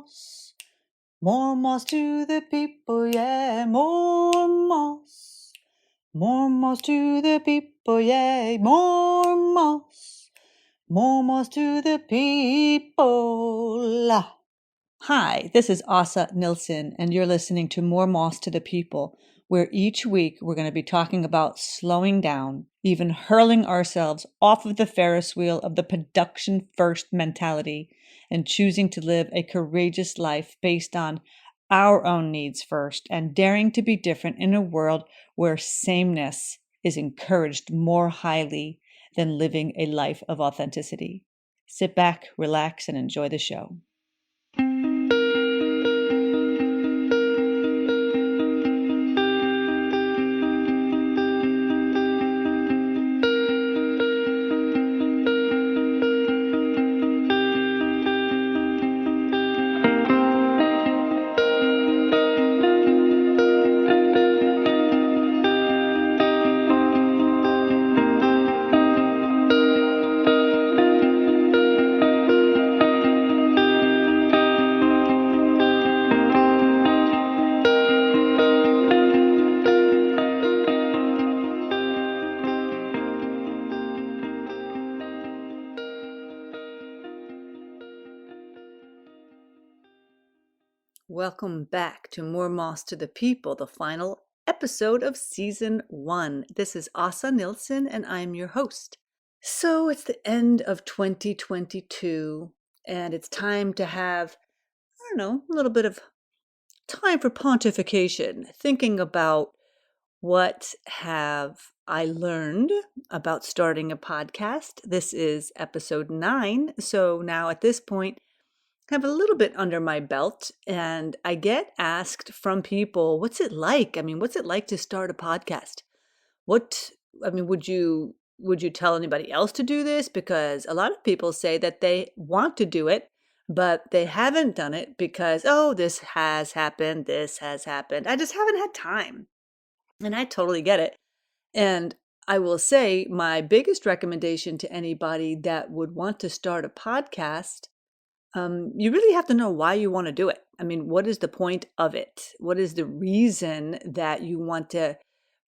moss. More moss to the people, yeah, more moss. More moss to the people, yeah, more moss. More moss to the people. Hi, this is Asa Nilsson, and you're listening to More Moss to the People, where each week we're going to be talking about slowing down, even hurling ourselves off of the Ferris wheel of the production first mentality, and choosing to live a courageous life based on our own needs first, and daring to be different in a world where sameness is encouraged more highly than living a life of authenticity. Sit back, relax, and enjoy the show. Welcome back to More Moss to the People, the final episode of Season 1. This is Asa Nilsson, and I'm your host. So it's the end of 2022, and it's time to have, a little bit of time for pontification, thinking about what have I learned about starting a podcast. This is episode 9, so now at this point, have a little bit under my belt, and I get asked from people, what's it like? What's it like to start a podcast? Would you tell anybody else to do this? Because a lot of people say that they want to do it, but they haven't done it because, this has happened. I just haven't had time. And I totally get it. And I will say my biggest recommendation to anybody that would want to start a podcast, you really have to know why you want to do it. What is the point of it? What is the reason that you want to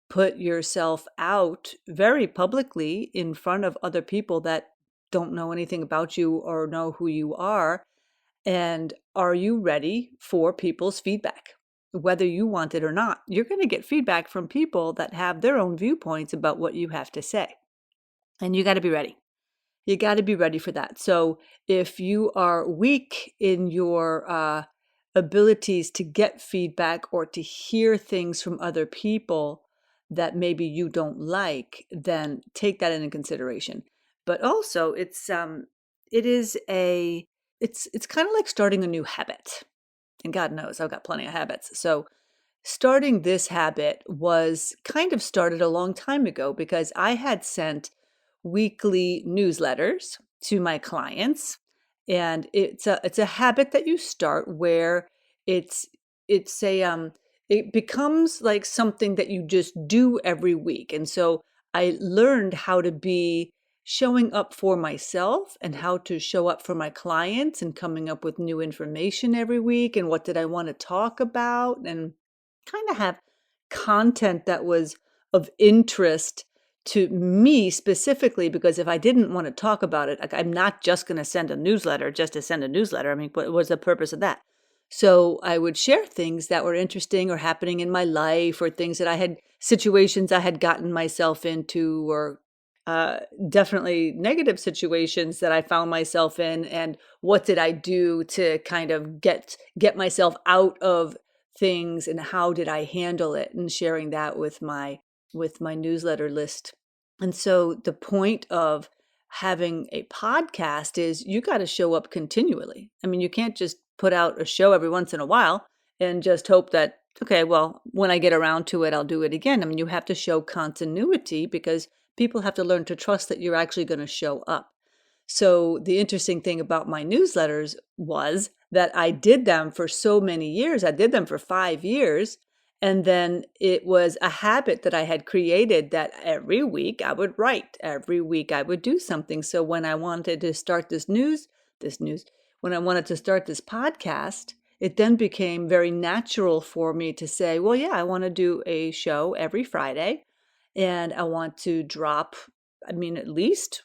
put yourself out very publicly in front of other people that don't know anything about you or know who you are? And are you ready for people's feedback? Whether you want it or not, you're going to get feedback from people that have their own viewpoints about what you have to say. And you got to be ready. You got to be ready for that. So if you are weak in your abilities to get feedback or to hear things from other people that maybe you don't like, then take that into consideration. But also, it's kind of like starting a new habit. And God knows I've got plenty of habits. So starting this habit was kind of started a long time ago because I had sent weekly newsletters to my clients, and it's a habit that you start where it becomes like something that you just do every week. And so I learned how to be showing up for myself and how to show up for my clients and coming up with new information every week and what did I want to talk about, and kind of have content that was of interest to me specifically, because if I didn't want to talk about it, I'm not just going to send a newsletter just to send a newsletter. What was the purpose of that? So I would share things that were interesting or happening in my life, or situations I had gotten myself into, or definitely negative situations that I found myself in, and what did I do to kind of get myself out of things, and how did I handle it, and sharing that with my newsletter list. And so the point of having a podcast is you got to show up continually. You can't just put out a show every once in a while and just hope that, okay, well, when I get around to it, I'll do it again. You have to show continuity because people have to learn to trust that you're actually going to show up. So the interesting thing about my newsletters was that I did them for so many years. I did them for 5 years. And then it was a habit that I had created that every week I would write, every week I would do something. So when I wanted to start this when I wanted to start this podcast, it then became very natural for me to say, well, yeah, I want to do a show every Friday and I want to drop, I mean, at least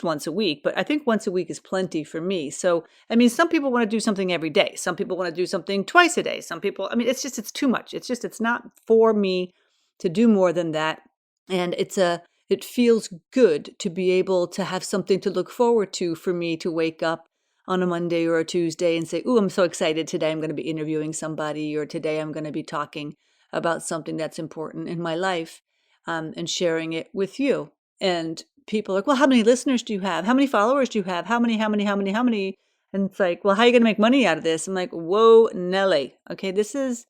once a week, but I think once a week is plenty for me. So, I mean, some people want to do something every day. Some people want to do something twice a day. Some people, I mean, it's too much. It's not for me to do more than that. And it feels good to be able to have something to look forward to for me to wake up on a Monday or a Tuesday and say, "Ooh, I'm so excited today I'm going to be interviewing somebody," or "Today I'm going to be talking about something that's important in my life," and sharing it with you. And people are like, "Well, how many listeners do you have? How many followers do you have? How many, how many, how many, how many?" And it's like, "Well, how are you going to make money out of this?" I'm like, "Whoa, Nelly. Okay, this is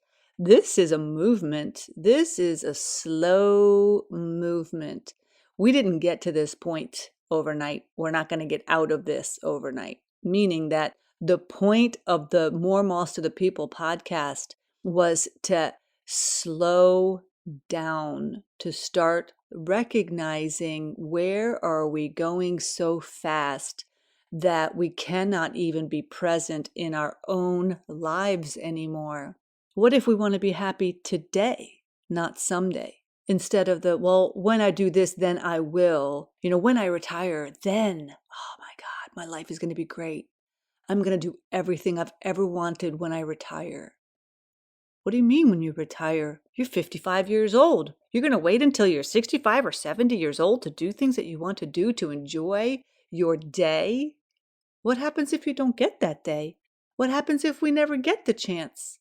a movement. This is a slow movement. We didn't get to this point overnight. We're not going to get out of this overnight." Meaning that the point of the More Malls to the People podcast was to slow down, to start recognizing where are we going so fast that we cannot even be present in our own lives anymore. What if we want to be happy today, not someday? Instead of well, when I do this, then I will. When I retire, then, oh my God, my life is going to be great. I'm going to do everything I've ever wanted when I retire. What do you mean when you retire? You're 55 years old. You're going to wait until you're 65 or 70 years old to do things that you want to do, to enjoy your day? What happens if you don't get that day? What happens if we never get the chance?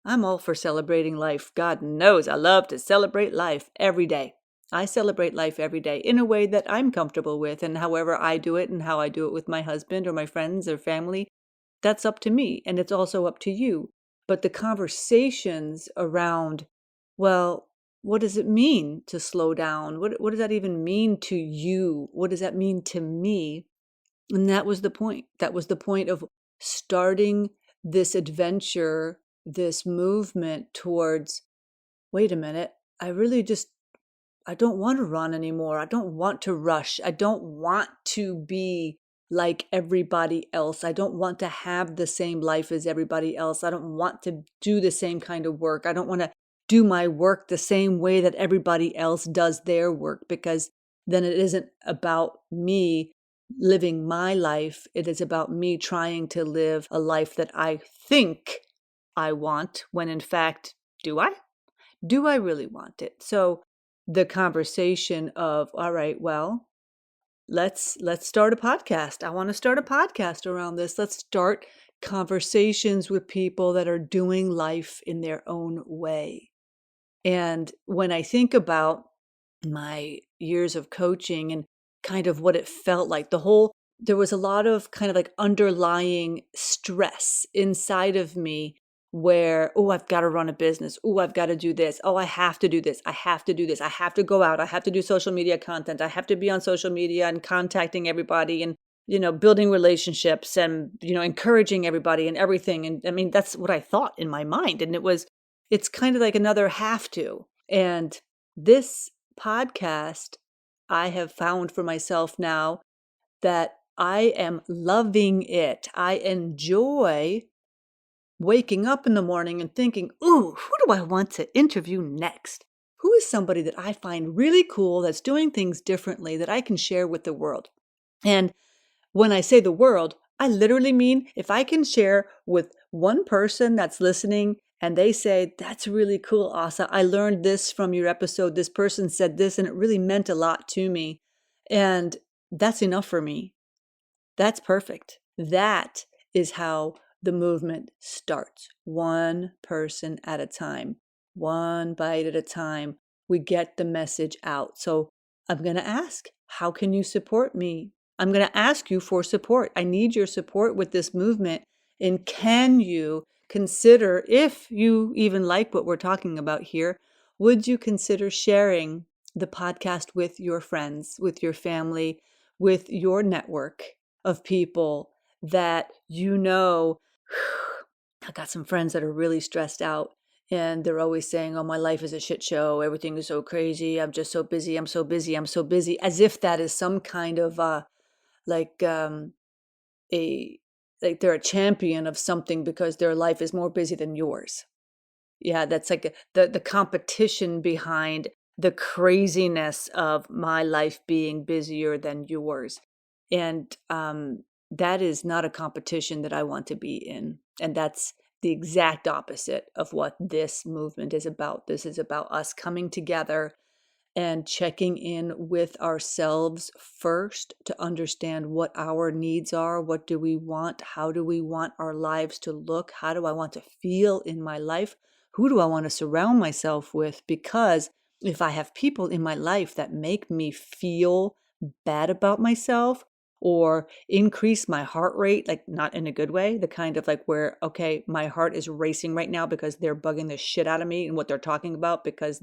I'm all for celebrating life. God knows I love to celebrate life every day. I celebrate life every day in a way that I'm comfortable with, and however I do it and how I do it with my husband or my friends or family, that's up to me, and it's also up to you. But the conversations around, well, what does it mean to slow down? What does that even mean to you? What does that mean to me? And that was the point. That was the point of starting this adventure, this movement towards, wait a minute, I don't want to run anymore. I don't want to rush. I don't want to be like everybody else. I don't want to have the same life as everybody else. I don't want to do the same kind of work. I don't want to do my work the same way that everybody else does their work, because then it isn't about me living my life. It is about me trying to live a life that I think I want, when in fact, do I? Do I really want it? So the conversation of, all right, well, let's start a podcast. I want to start a podcast around this. Let's start conversations with people that are doing life in their own way. And when I think about my years of coaching and kind of what it felt like, there was a lot of kind of like underlying stress inside of me where, oh, I've got to run a business. Oh, I've got to do this. Oh, I have to do this. I have to do this. I have to go out. I have to do social media content. I have to be on social media and contacting everybody and, building relationships and, encouraging everybody and everything. And I mean, that's what I thought in my mind. And it's kind of like another have to. And this podcast, I have found for myself now that I am loving it. I enjoy waking up in the morning and thinking, ooh, who do I want to interview next? Who is somebody that I find really cool, that's doing things differently, that I can share with the world? And when I say the world, I literally mean if I can share with one person that's listening and they say, that's really cool, Asa. I learned this from your episode. This person said this and it really meant a lot to me. And that's enough for me. That's perfect. That is how the movement starts. One person at a time, one bite at a time. We get the message out. So I'm going to ask, how can you support me? I'm going to ask you for support. I need your support with this movement. And can you consider, if you even like what we're talking about here, would you consider sharing the podcast with your friends, with your family, with your network of people that I got some friends that are really stressed out and they're always saying, oh, my life is a shit show. Everything is so crazy. I'm just so busy. I'm so busy. I'm so busy. As if that is some kind of like a like they're a champion of something because their life is more busy than yours. Yeah, that's like the competition behind the craziness of my life being busier than yours. And that is not a competition that I want to be in. And that's the exact opposite of what this movement is about. This is about us coming together and checking in with ourselves first to understand what our needs are. What do we want? How do we want our lives to look? How do I want to feel in my life? Who do I want to surround myself with? Because if I have people in my life that make me feel bad about myself or increase my heart rate, like not in a good way, the kind of like where, okay, my heart is racing right now because they're bugging the shit out of me and what they're talking about because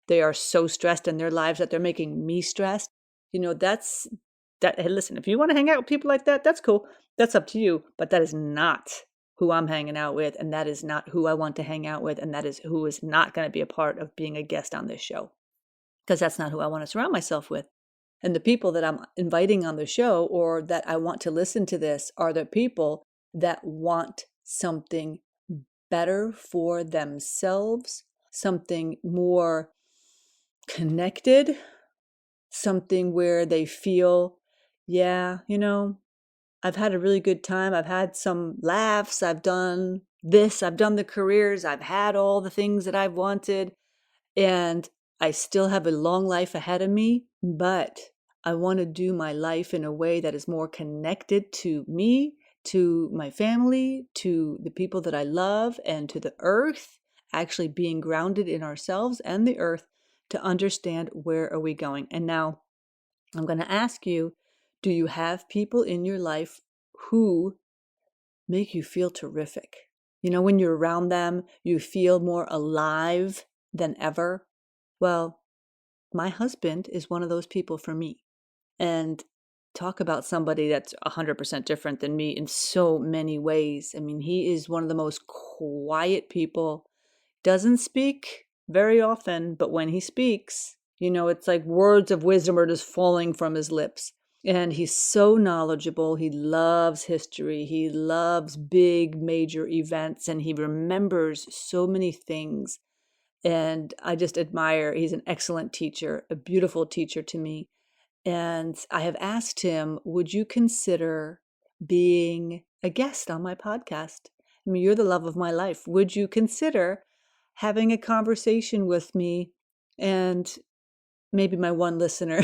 they are so stressed in their lives that they're making me stressed. That's that. Hey, listen, if you want to hang out with people like that, that's cool. That's up to you. But that is not who I'm hanging out with. And that is not who I want to hang out with. And that is who is not going to be a part of being a guest on this show. Because that's not who I want to surround myself with. And the people that I'm inviting on the show or that I want to listen to this are the people that want something better for themselves, something more connected, something where they feel, yeah, I've had a really good time. I've had some laughs. I've done this. I've done the careers. I've had all the things that I've wanted. And I still have a long life ahead of me, but I want to do my life in a way that is more connected to me, to my family, to the people that I love, and to the earth, actually being grounded in ourselves and the earth to understand where are we going. And now I'm going to ask you, do you have people in your life who make you feel terrific? When you're around them, you feel more alive than ever. Well, my husband is one of those people for me. And talk about somebody that's 100% different than me in so many ways. I mean, he is one of the most quiet people, doesn't speak very often, but when he speaks, it's like words of wisdom are just falling from his lips. And he's so knowledgeable. He loves history. He loves big major events, and he remembers so many things. And I just admire, he's an excellent teacher, a beautiful teacher to me. And I have asked him, would you consider being a guest on my podcast? I mean, you're the love of my life. Would you consider having a conversation with me and maybe my one listener?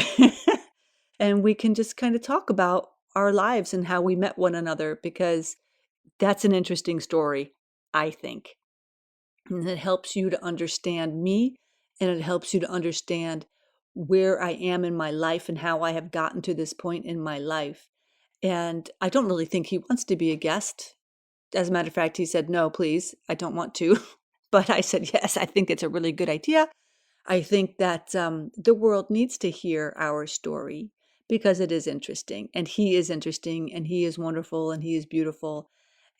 And we can just kind of talk about our lives and how we met one another, because that's an interesting story, I think. And it helps you to understand me, and it helps you to understand where I am in my life and how I have gotten to this point in my life. And I don't really think he wants to be a guest. As a matter of fact, he said, no, please, I don't want to. But I said, yes, I think it's a really good idea. I think that the world needs to hear our story because it is interesting, and he is interesting, and he is wonderful, and he is beautiful,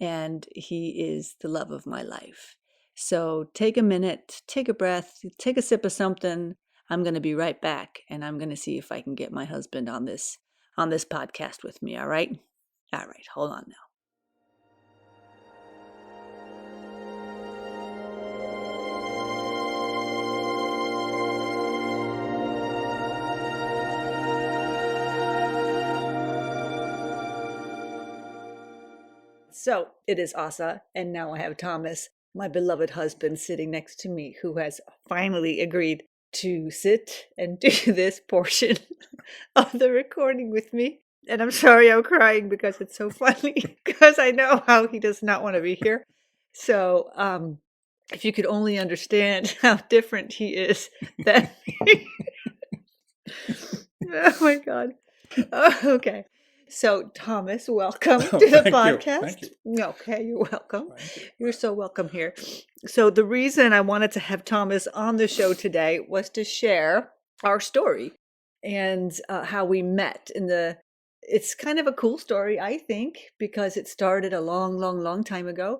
and he is the love of my life. So take a minute, take a breath, take a sip of something. I'm going to be right back, and I'm going to see if I can get my husband on this podcast with me. All right? All right. Hold on now. So it is Asa, and now I have Thomas, my beloved husband, sitting next to me, who has finally agreed to sit and do this portion of the recording with me. And I'm sorry I'm crying because it's so funny, because I know how he does not want to be here. So if you could only understand how different he is than me. Oh my God. Oh, okay. So, Thomas, welcome to the podcast. Thank you. Okay, you're welcome. You're so welcome here. So, the reason I wanted to have Thomas on the show today was to share our story and how we met. It's kind of a cool story, I think, because it started a long, long, long time ago.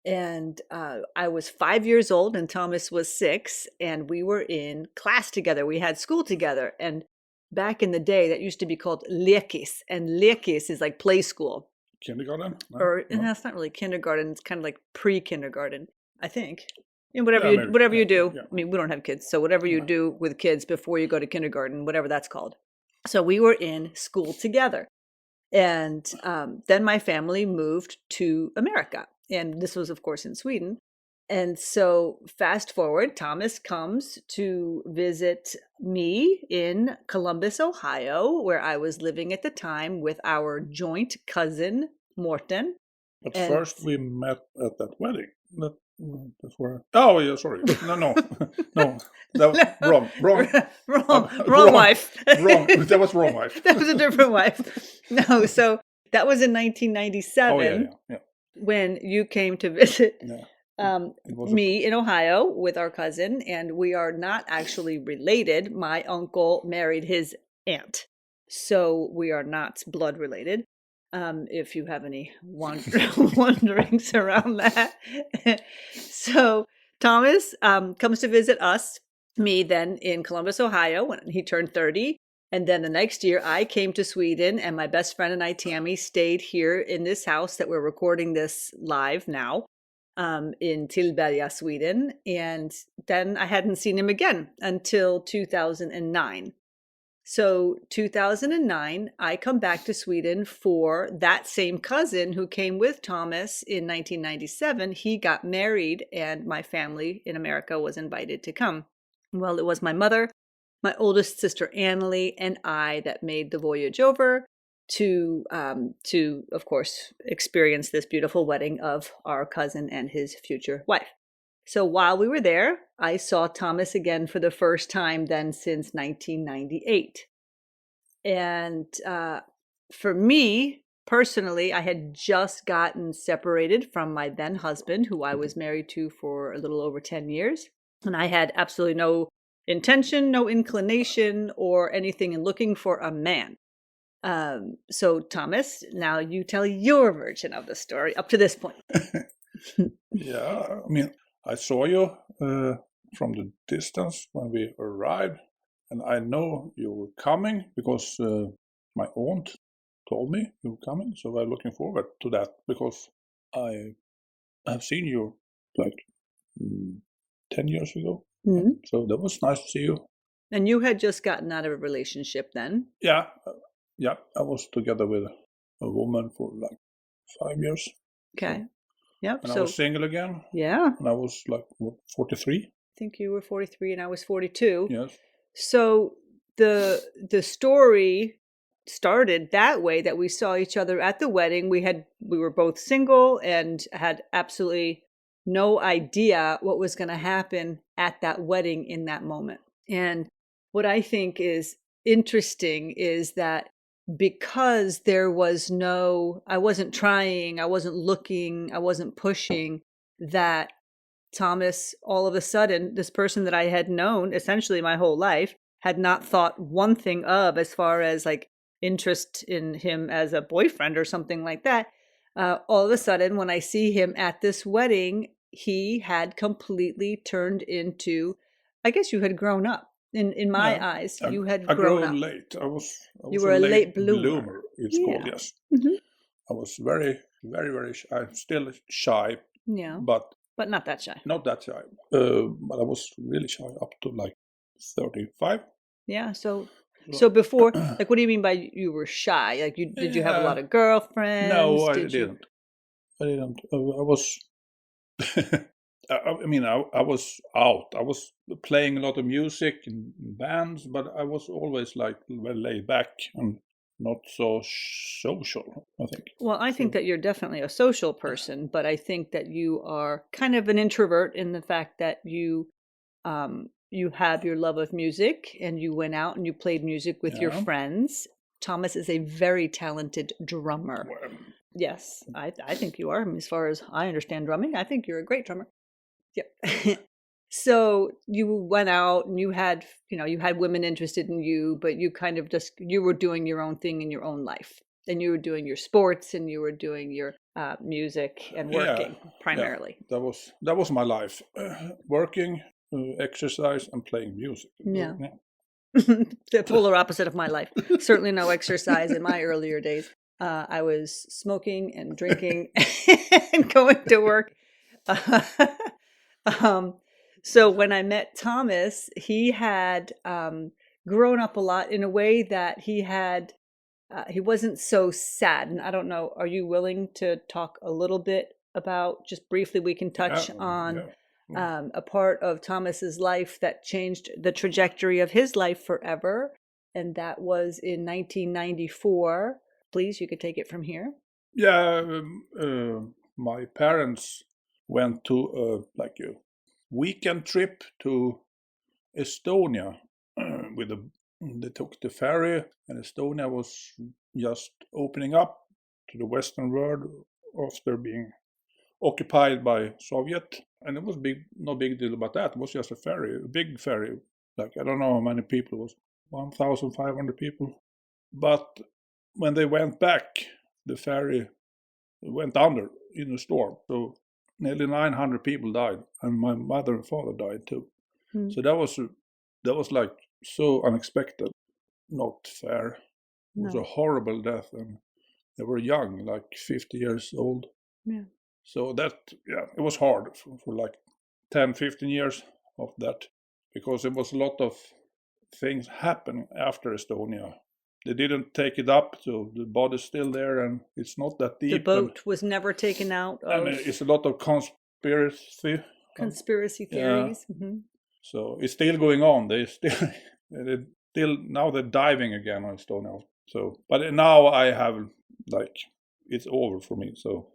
And I was 5 years old, and Thomas was 6, and we were in class together. We had school together, and back in the day, that used to be called lekis, and lekis is like play school. kindergarten? No? Or No? that's not really kindergarten. It's kind of like pre-kindergarten, I think. And Maybe. whatever you do. Yeah. I mean, we don't have kids, so whatever you No. do with kids before you go to kindergarten, whatever that's called. So we were in school together. And then my family moved to America. And this was, of course, in Sweden. And so fast forward, Thomas comes to visit me in Columbus, Ohio, where I was living at the time with our joint cousin, Morten. But And first we met at that wedding. That's where. Oh yeah, sorry. No, no. That wrong. wrong wife. Wrong. That was wrong wife. That was a different wife. No, so that was in 1997 Oh yeah. when you came to visit Yeah. me in Ohio with our cousin, and we are not actually related. My uncle married his aunt, so we are not blood related. If you have any wonderings around that. So Thomas comes to visit me then in Columbus, Ohio, when he turned 30. And then the next year I came to Sweden, and my best friend and I, Tammy, stayed here in this house that we're recording this live now in Tillberga, Sweden. And then I hadn't seen him again until 2009. So 2009, I come back to Sweden for that same cousin who came with Thomas in 1997. He got married, and my family in America was invited to come. Well, it was my mother, my oldest sister Annalie, and I that made the voyage over to of course, experience this beautiful wedding of our cousin and his future wife. So while we were there, I saw Thomas again for the first time then since 1998. And for me, personally, I had just gotten separated from my then husband, who I was married to for a little over 10 years. And I had absolutely no intention, no inclination or anything in looking for a man. So Thomas, now you tell your version of the story up to this point. Yeah, I mean, I saw you from the distance when we arrived, and I know you were coming because my aunt told me you were coming, so I'm looking forward to that because I have seen you like 10 years ago. Mm-hmm. So that was nice to see you. And you had just gotten out of a relationship then? Yeah, I was together with a woman for like 5 years. Okay. Yep. And I was single again. Yeah. And I was like 43. I think you were 43 and I was 42. Yes. So the story started that way, that we saw each other at the wedding. We were both single and had absolutely no idea what was going to happen at that wedding in that moment. And what I think is interesting is that because there was I wasn't trying, I wasn't looking, I wasn't pushing, that Thomas, all of a sudden, this person that I had known essentially my whole life, had not thought one thing of as far as like interest in him as a boyfriend or something like that. All of a sudden, when I see him at this wedding, he had completely turned into, I guess you had grown up. In my eyes, you had grown up. Late. I was you were a late bloomer. It's called, yes. Mm-hmm. I was very, very, very shy. I'm still shy. Yeah. But not that shy. Not that shy. But I was really shy up to like 35. Yeah. So before, like, what do you mean by you were shy? Like, did you have a lot of girlfriends? No, I didn't. I was. I mean, I was out. I was playing a lot of music in bands, but I was always like very laid back and not so social, I think. Well, I think that you're definitely a social person, but I think that you are kind of an introvert in the fact that you have your love of music and you went out and you played music with your friends. Thomas is a very talented drummer. Well, yes, I think you are. As far as I understand drumming, I think you're a great drummer. Yeah. So you went out and you had women interested in you, but you kind of you were doing your own thing in your own life. And you were doing your sports and you were doing your music and working primarily. Yeah. That was my life. Working, exercise and playing music. Yeah. The polar opposite of my life. Certainly no exercise in my earlier days. I was smoking and drinking and going to work. Um, so when I met Thomas, he had grown up a lot in a way that he wasn't so sad. And I don't know, are you willing to talk a little bit about, just briefly, we can touch on a part of Thomas's life that changed the trajectory of his life forever. And that was in 1994. Please, you could take it from here. Yeah, my parents went to like a weekend trip to Estonia with they took the ferry, and Estonia was just opening up to the Western world after being occupied by Soviet, and it was no big deal about that. It was just a ferry, a big ferry. Like I don't know how many people it was, 1,500 people. But when they went back, the ferry went under in a storm. So nearly 900 people died, and my mother and father died too. Mm. So that was like so unexpected, not fair. It was a horrible death, and they were young, like 50 years old. Yeah. So that, yeah, it was hard for like 10, 15 years of that, because there was a lot of things happening after Estonia. They didn't take it up, so the body's still there, and it's not that deep. The boat was never taken out of. And it's a lot of conspiracy Theories. Yeah. Mm-hmm. So it's still going on. They're still now they're diving again on Estonia. So, but now I have like it's over for me. So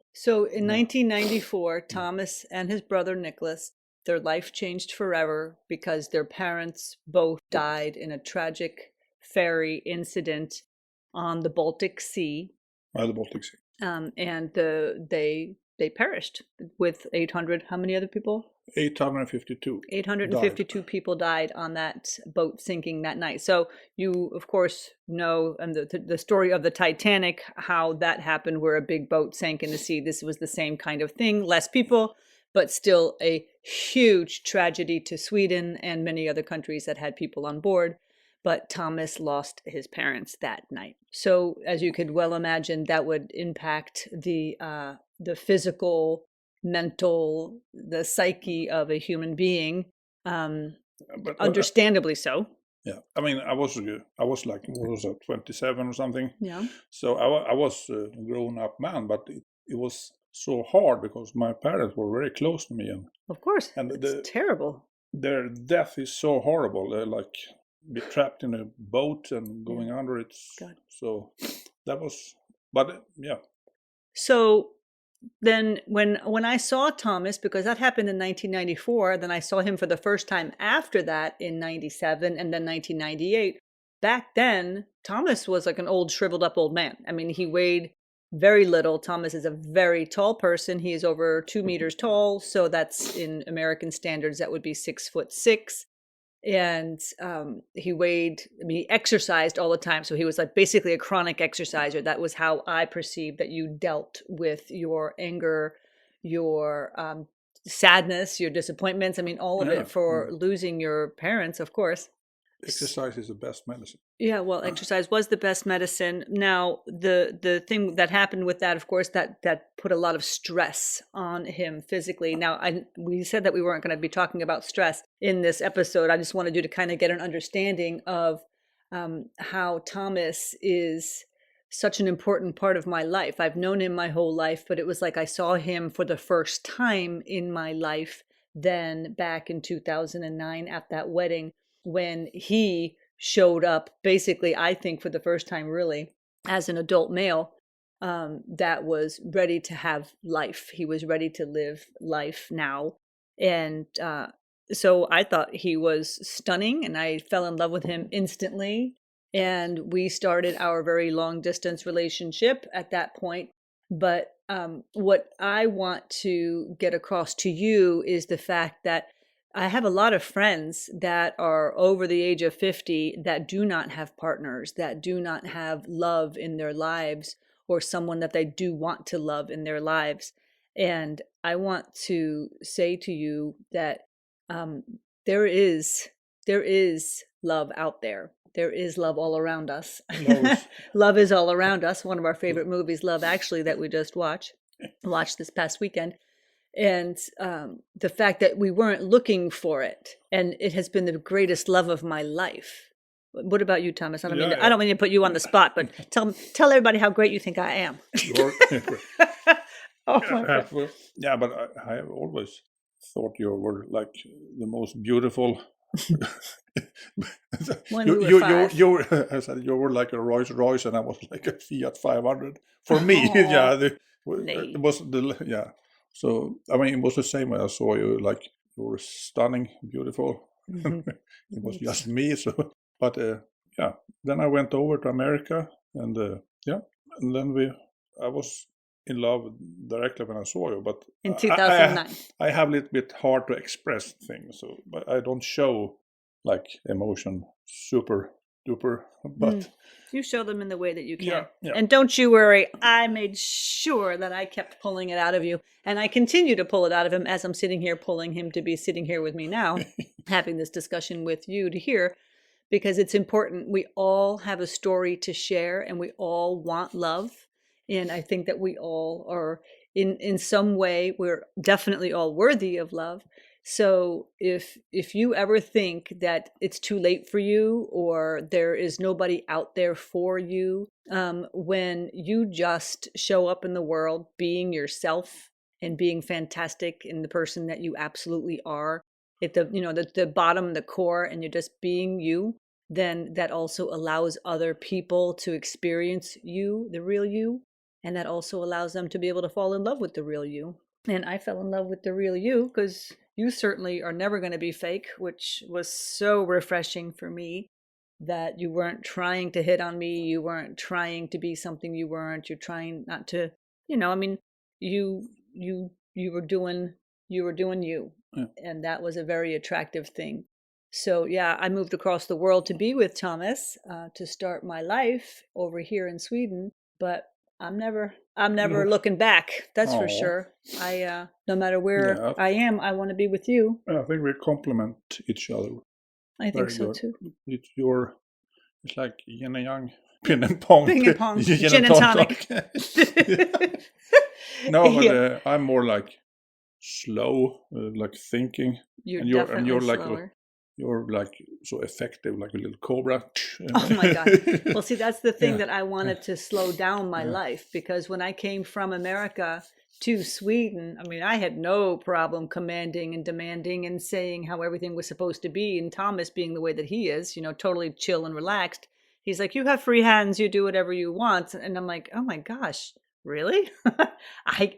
in 1994, Thomas and his brother Nicholas, their life changed forever because their parents both died in a tragic ferry incident on the Baltic Sea. The Baltic Sea. And they perished with 800. How many other people? 852. 852 people died on that boat sinking that night. So you, of course, know and the story of the Titanic, how that happened, where a big boat sank in the sea. This was the same kind of thing, less people, but still a huge tragedy to Sweden and many other countries that had people on board. But Thomas lost his parents that night. So as you could well imagine, that would impact the physical, mental, the psyche of a human being, understandably so. Yeah, I mean, I was like, what was that, 27 or something? Yeah. So I was a grown-up man, but it was so hard because my parents were very close to me, and of course, and it's terrible. Their death is so horrible. They're like be trapped in a boat and going under it. So that was, but yeah. So then when I saw Thomas, because that happened in 1994, then I saw him for the first time after that in 97 and then 1998. Back then, Thomas was like an old, shriveled up old man. I mean, he weighed very little. Thomas is a very tall person. He is over 2 meters tall. So that's in American standards, that would be 6'6". And he weighed, I mean, he exercised all the time. So he was like basically a chronic exerciser. That was how I perceived that you dealt with your anger, your sadness, your disappointments. I mean, all of it for losing your parents, of course. Exercise is the best medicine. Yeah, well, exercise was the best medicine. Now, the thing that happened with that, of course, that put a lot of stress on him physically. Now, we said that we weren't going to be talking about stress in this episode. I just wanted you to kind of get an understanding of how Thomas is such an important part of my life. I've known him my whole life, but it was like I saw him for the first time in my life then back in 2009 at that wedding, when he showed up, basically, I think for the first time really, as an adult male that was ready to have life. He was ready to live life now. And so I thought he was stunning, and I fell in love with him instantly. And we started our very long distance relationship at that point. But what I want to get across to you is the fact that I have a lot of friends that are over the age of 50 that do not have partners, that do not have love in their lives, or someone that they do want to love in their lives. And I want to say to you that there is love out there. there is love all around us. Love is, Love is all around us. One of our favorite movies, Love Actually, that we just watched this past weekend. And the fact that we weren't looking for it, and it has been the greatest love of my life. What about you, Thomas? I don't mean to put you on the spot, but tell everybody how great you think I am. Oh my God. Yeah, but I have always thought you were like the most beautiful. When we were five. I said you were like a Rolls Royce, and I was like a Fiat 500. For me, yeah, it was yeah. So I mean, it was the same when I saw you. Like you were stunning, beautiful. Mm-hmm. It was just me. So, but yeah. Then I went over to America, and yeah, and then I was in love directly when I saw you. But in 2009, I have a little bit hard to express things, so but I don't show like emotion super duper. But you show them in the way that you can. Yeah. And don't you worry, I made sure that I kept pulling it out of you, and I continue to pull it out of him as I'm sitting here pulling him to be sitting here with me now, having this discussion with you to hear, because it's important. We all have a story to share, and we all want love. And I think that we all are in some way, we're definitely all worthy of love. So if you ever think that it's too late for you, or there is nobody out there for you, when you just show up in the world being yourself and being fantastic in the person that you absolutely are, at the bottom, the core, and you're just being you, then that also allows other people to experience you, the real you. And that also allows them to be able to fall in love with the real you. And I fell in love with the real you because you certainly are never going to be fake, which was so refreshing for me, that you weren't trying to hit on me. You weren't trying to be something you weren't. You're trying not to, I mean, you were doing you. Yeah. And that was a very attractive thing. So yeah, I moved across the world to be with Thomas, to start my life over here in Sweden. But I'm never looking back. That's for sure. I no matter where I am, I want to be with you. I think we complement each other. I think so too. It's like yin and yang, ping and pong, gin and tonic. No, but I'm more like slow, like thinking. You're like slower. You're like so effective, like a little cobra. Oh my God. Well, see, that's the thing that I wanted to slow down my life, because when I came from America to Sweden, I mean, I had no problem commanding and demanding and saying how everything was supposed to be. And Thomas, being the way that he is, totally chill and relaxed, he's like, you have free hands, you do whatever you want. And I'm like, oh my gosh, really? I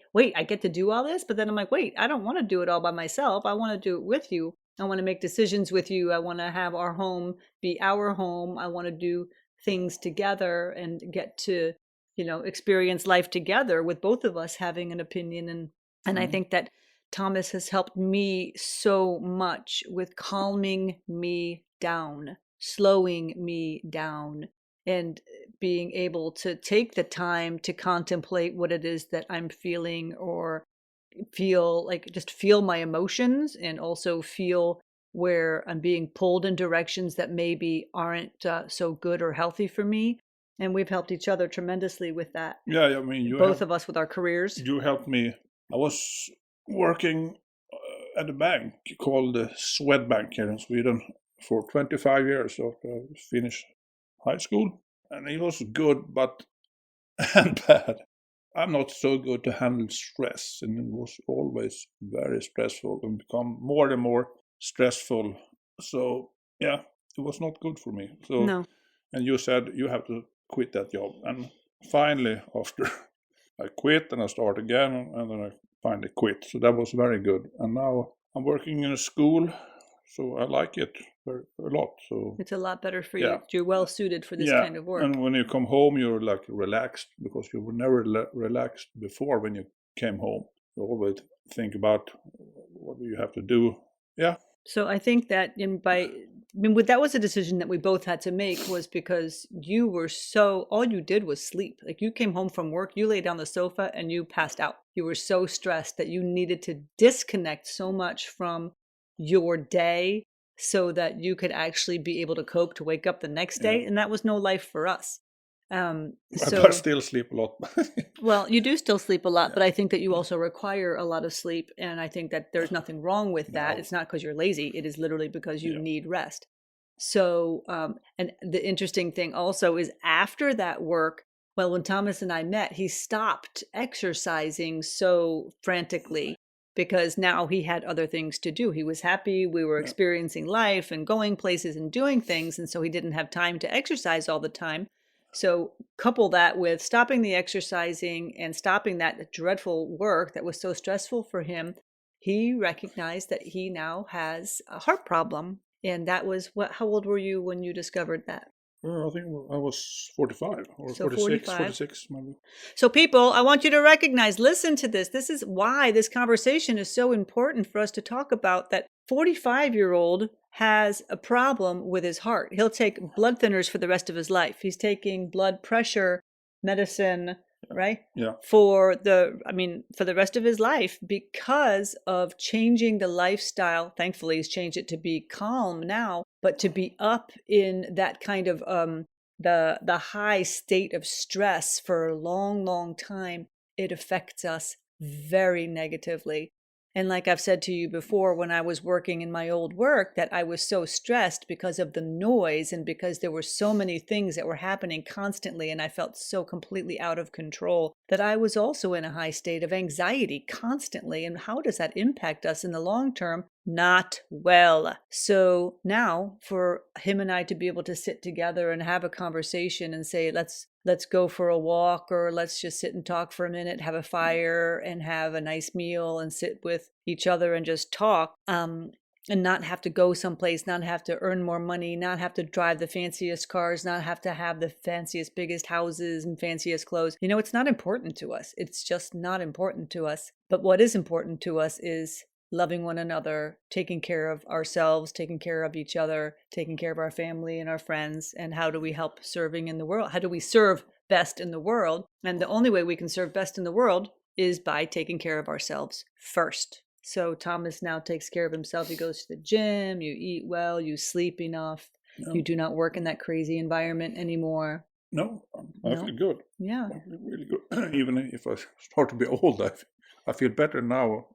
get to do all this? But then I'm like, wait, I don't want to do it all by myself. I want to do it with you. I want to make decisions with you. I want to have our home be our home. I want to do things together and get to, experience life together with both of us having an opinion. And I think that Thomas has helped me so much with calming me down, slowing me down, and being able to take the time to contemplate what it is that I'm feeling, or just feel my emotions, and also feel where I'm being pulled in directions that maybe aren't so good or healthy for me. And we've helped each other tremendously with that. Yeah, I mean, both of us with our careers. You helped me. I was working at a bank called Swedbank here in Sweden for 25 years after I finished high school. And it was good, but and bad. I'm not so good to handle stress, and it was always very stressful and become more and more stressful. So yeah, it was not good for me. So no. And you said you have to quit that job, and finally after I quit and I start again, and then I finally quit. So that was very good. And now I'm working in a school, so I like it a lot. So it's a lot better for you. You're well suited for this kind of work. And when you come home, you're like relaxed, because you were never relaxed before. When you came home, you always think about what do you have to do. Yeah. So I think that that was a decision that we both had to make, was because you were all you did was sleep. Like, you came home from work, you lay down the sofa and you passed out. You were so stressed that you needed to disconnect so much from your day, so that you could actually be able to cope to wake up the next Yeah. day. And that was no life for us. But I So, still sleep a lot. well, you do still sleep a lot, Yeah. but I think that you also require a lot of sleep. And I think that there's nothing wrong with that. No. It's not because you're lazy, it is literally because you Yeah. need rest. So, and the interesting thing also is after that work, well, when Thomas and I met, he stopped exercising so frantically because now he had other things to do. He was happy. We were Yeah. experiencing life and going places and doing things. And so he didn't have time to exercise all the time. So, couple that with stopping the exercising and stopping that dreadful work that was so stressful for him, he recognized that he now has a heart problem. And that was how old were you when you discovered that? I think I was 45 or So 46, 45. 46 maybe. So, people, I want you to recognize, listen to this. This is why this conversation is so important for us to talk about, that 45-year-old has a problem with his heart. He'll take blood thinners for the rest of his life. He's taking blood pressure medicine, right? Yeah. For the rest of his life because of changing the lifestyle. Thankfully, he's changed it to be calm now, but to be up in that kind of the high state of stress for a long, long time, it affects us very negatively. And like I've said to you before, when I was working in my old work, that I was so stressed because of the noise and because there were so many things that were happening constantly, and I felt so completely out of control, that I was also in a high state of anxiety constantly. And how does that impact us in the long term? Not well. So now for him and I to be able to sit together and have a conversation and say, let's go for a walk, or let's just sit and talk for a minute, have a fire and have a nice meal and sit with each other and just talk, and not have to go someplace, not have to earn more money, not have to drive the fanciest cars, not have to have the fanciest, biggest houses and fanciest clothes. It's not important to us. It's just not important to us. But what is important to us is loving one another, taking care of ourselves, taking care of each other, taking care of our family and our friends. And how do we help serving in the world? How do we serve best in the world? And the only way we can serve best in the world is by taking care of ourselves first. So Thomas now takes care of himself. He goes to the gym, you eat well, you sleep enough. No. You do not work in that crazy environment anymore. No, I feel good. Yeah. I feel really good. Even if I start to be old, I feel better now.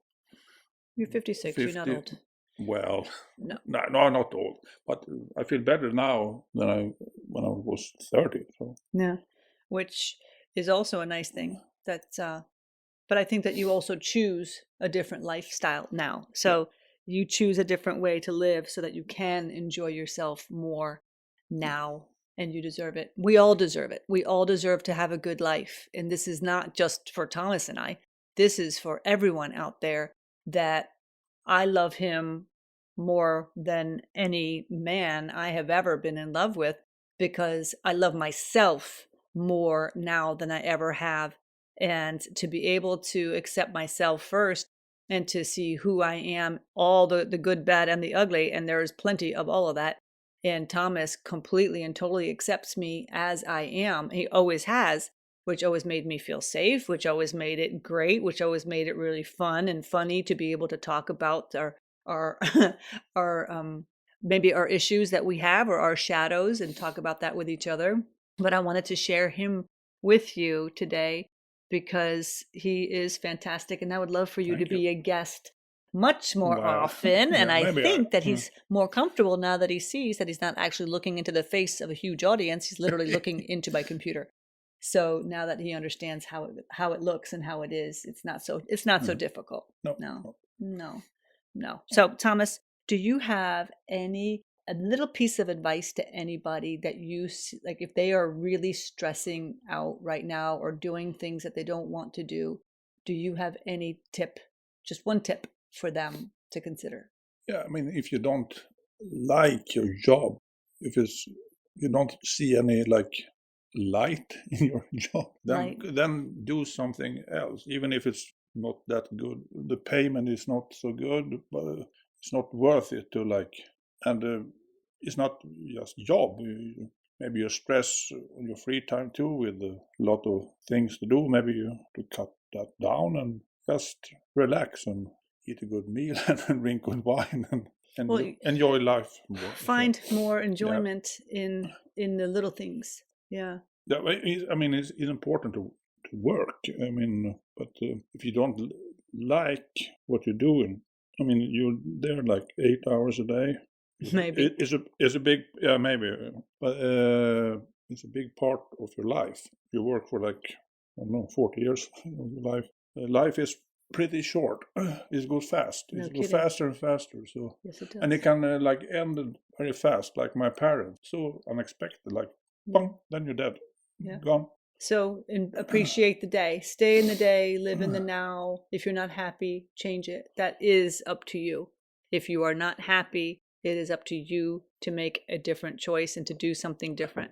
You're 56, 50, you're not old. Well, no, not old, but I feel better now than when I was 30. So. Yeah, which is also a nice thing. That's but I think that you also choose a different lifestyle now. So you choose a different way to live so that you can enjoy yourself more now, and you deserve it. We all deserve it. We all deserve to have a good life. And this is not just for Thomas and I. This is for everyone out there, that I love him more than any man I have ever been in love with, because I love myself more now than I ever have. And to be able to accept myself first and to see who I am, all the good, bad, and the ugly, and there's plenty of all of that. And Thomas completely and totally accepts me as I am. He always has, which always made me feel safe, which always made it great, which always made it really fun and funny to be able to talk about our our maybe our issues that we have, or our shadows, and talk about that with each other. But I wanted to share him with you today because he is fantastic, and I would love for you to be a guest much more often. And I think that he's more comfortable now that he sees that he's not actually looking into the face of a huge audience. He's literally looking into my computer. So now that he understands how it looks and how it is, it's not so difficult. No. So Thomas, do you have a little piece of advice to anybody that you see, like if they are really stressing out right now or doing things that they don't want to do? Do you have any tip, just one tip for them to consider? Yeah, I mean, if you don't like your job, if you don't see any light in your job, then do something else, even if it's not that good. The payment is not so good, but it's not worth it to and it's not just job. Maybe you stress on your free time too with a lot of things to do. Maybe you have to cut that down and just relax and eat a good meal and drink good wine and and Well, you enjoy life more. find more Yeah. enjoyment in the little things. Yeah. Yeah, I mean, it's important to work. I mean, but if you don't like what you're doing, I mean, you're there like 8 hours a day. Maybe. It's a big, yeah, maybe, but it's a big part of your life. You work for like, I don't know, 40 years of your life. Life is pretty short. It goes fast. No It goes kidding. faster and faster. So, Yes, it and does. it can like end very fast. Like my parents, so unexpected. Like, bang, then you're dead. Yeah. Gone. So appreciate the day. Stay in the day, live in the now. If you're not happy, change it. That is up to you. If you are not happy, it is up to you to make a different choice and to do something different.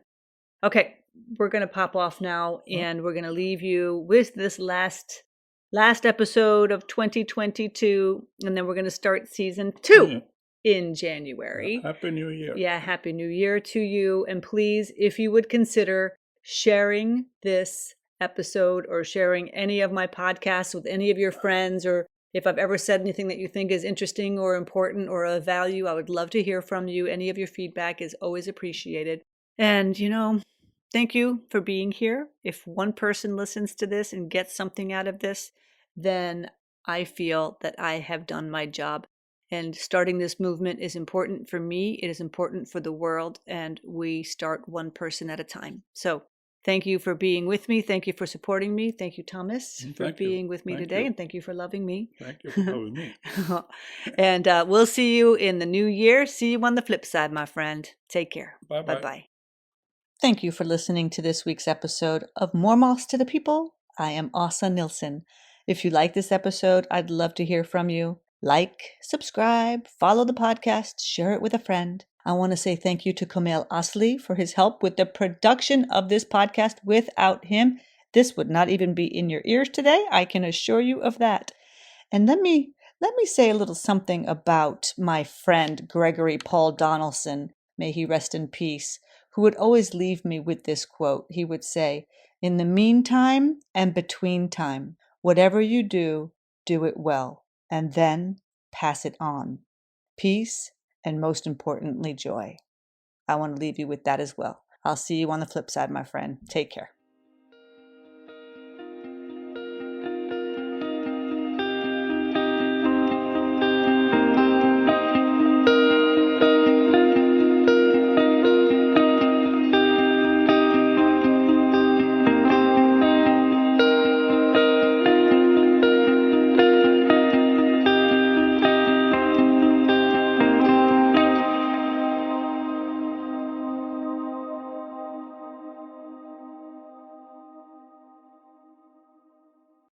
Okay, we're going to pop off now, and we're going to leave you with this last episode of 2022, and then we're going to start season 2 in January. Happy New Year. Yeah, Happy New Year to you. And please, if you would consider sharing this episode or sharing any of my podcasts with any of your friends, or if I've ever said anything that you think is interesting or important or of value, I would love to hear from you. Any of your feedback is always appreciated. And, thank you for being here. If one person listens to this and gets something out of this, then I feel that I have done my job. And starting this movement is important for me. It is important for the world. And we start one person at a time. So thank you for being with me. Thank you for supporting me. Thank you, Thomas, for being with me today. And thank you for loving me. Thank you for loving me. And we'll see you in the new year. See you on the flip side, my friend. Take care. Bye-bye. Bye-bye. Thank you for listening to this week's episode of More Moss to the People. I am Asa Nilsson. If you like this episode, I'd love to hear from you. Like, subscribe, follow the podcast, share it with a friend. I want to say thank you to Kamel Asli for his help with the production of this podcast. Without him, this would not even be in your ears today. I can assure you of that. And let me say a little something about my friend Gregory Paul Donaldson. May he rest in peace. Who would always leave me with this quote. He would say, "In the meantime and between time, whatever you do it well, and then pass it on. Peace, and most importantly, joy." I want to leave you with that as well. I'll see you on the flip side, my friend. Take care.